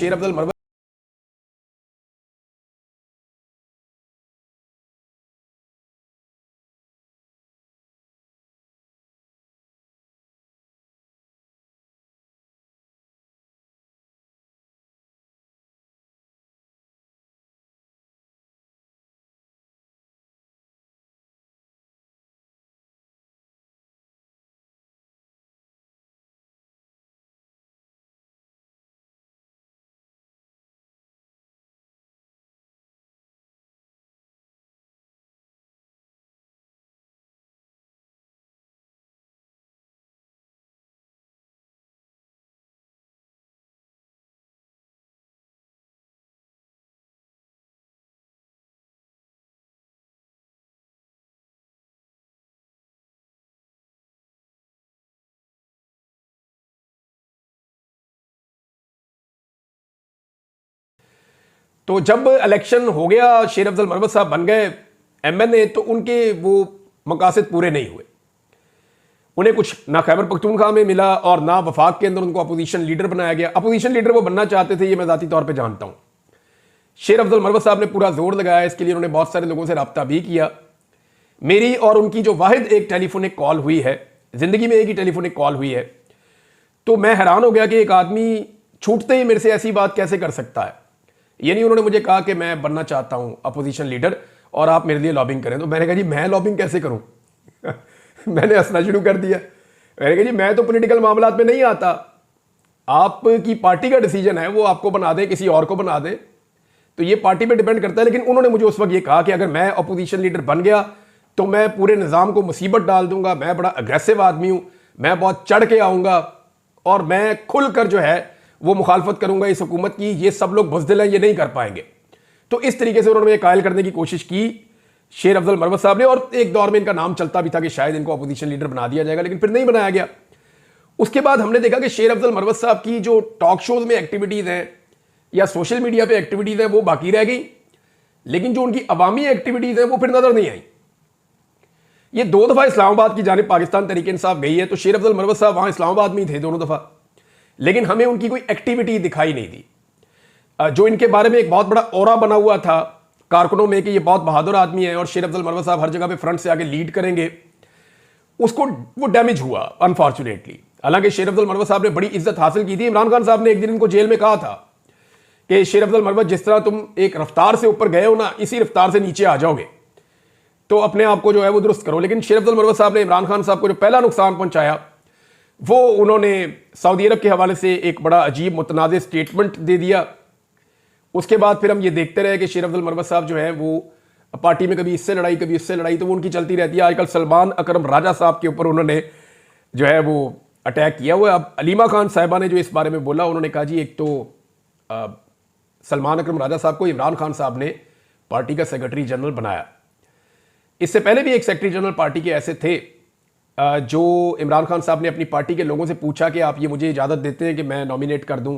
शेर अफजल मरवत तो जब इलेक्शन हो गया, शेर अफजल मरवत साहब बन गए एमएनए, तो उनके वो मकासद पूरे नहीं हुए। उन्हें कुछ ना खैबर पख्तूनख्वा में मिला और ना वफाक के अंदर उनको अपोजिशन लीडर बनाया गया। अपोजिशन लीडर वो बनना चाहते थे, ये मैं जाती तौर पे जानता हूं। शेर अफजल मरवत साहब ने पूरा जोर लगाया इसके लिए, उन्होंने बहुत सारे लोगों से रब्ता भी किया। मेरी और उनकी जो वाहिद एक टेलीफोनिक कॉल हुई है, जिंदगी में एक ही टेलीफोनिक कॉल हुई है, तो मैं हैरान हो गया कि एक आदमी छूटते ही मेरे से ऐसी बात कैसे कर सकता है। यानी उन्होंने मुझे कहा कि मैं बनना चाहता हूं अपोजिशन लीडर और आप मेरे लिए लॉबिंग करें। तो मैंने कहा जी मैं लॉबिंग कैसे करूं? मैंने हंसना शुरू कर दिया। मैंने कहा जी मैं तो पॉलिटिकल मामलात में नहीं आता, आपकी पार्टी का डिसीजन है, वो आपको बना दे किसी और को बना दे, तो ये पार्टी पे डिपेंड करता है। लेकिन उन्होंने मुझे उस वक्त ये कहा कि अगर मैं अपोजिशन लीडर बन गया तो मैं पूरे निज़ाम को मुसीबत डाल दूंगा, मैं बड़ा अग्रेसिव आदमी हूं, मैं बहुत चढ़ के आऊंगा और मैं खुलकर जो है वो मुखालफत करूंगा इस हुकूमत की, ये सब लोग बुज़दिल हैं, ये नहीं कर पाएंगे। तो इस तरीके से उन्होंने कायल करने की कोशिश की शेर अफजल मरवत साहब ने, और एक दौर में इनका नाम चलता भी था कि शायद इनको अपोजिशन लीडर बना दिया जाएगा, लेकिन फिर नहीं बनाया गया। उसके बाद हमने देखा कि शेर अफजल मरवत साहब की जो टॉक शोज में एक्टिविटीज हैं या सोशल मीडिया पे एक्टिविटीज हैं वो बाकी रह गई, लेकिन जो उनकी अवामी एक्टिविटीज हैं वो फिर नजर नहीं आई। ये 2 दफा इस्लामाबाद की जानिब पाकिस्तान तहरीक इंसाफ गई है, तो शेर अफजल मरवत साहब वहां इस्लामाबाद में ही थे दोनों दफा, लेकिन हमें उनकी कोई एक्टिविटी दिखाई नहीं दी। जो इनके बारे में एक बहुत बड़ा ऑरा बना हुआ था कारकुनों में कि ये बहुत बहादुर आदमी है और शेर अफजल मरवत साहब हर जगह पे फ्रंट से आगे लीड करेंगे, उसको वो डैमेज हुआ अनफॉर्चुनेटली। हालांकि शेर अफजल मरवत साहब ने बड़ी इज्जत हासिल की थी। इमरान खान साहब ने एक दिन इनको जेल में कहा था कि शेर अफजल मरवत, जिस तरह तुम एक रफ्तार से ऊपर गए हो ना, इसी रफ्तार से नीचे आ जाओगे, तो अपने आप को जो है वो दुरुस्त करो। लेकिन शेर अफजल मरवत साहब ने इमरान खान साहब को जो पहला नुकसान पहुंचाया वो उन्होंने सऊदी अरब के हवाले से एक बड़ा अजीब मुतनाज़ स्टेटमेंट दे दिया। उसके बाद फिर हम ये देखते रहे कि शेर अफजल मरवत साहब जो है वो पार्टी में कभी इससे लड़ाई कभी इससे लड़ाई, तो वो उनकी चलती रहती है। आजकल सलमान अकरम राजा साहब के ऊपर उन्होंने जो है वो अटैक किया हुआ है। अब अलीमा खान साहिबा ने जो इस बारे में बोला, उन्होंने कहा जी एक तो सलमान अकरम राजा साहब को इमरान खान साहब ने पार्टी का सेक्रेटरी जनरल बनाया। इससे पहले भी एक सेक्रेटरी जनरल पार्टी के ऐसे थे जो इमरान खान साहब ने अपनी पार्टी के लोगों से पूछा कि आप ये मुझे इजाज़त देते हैं कि मैं नॉमिनेट कर दूं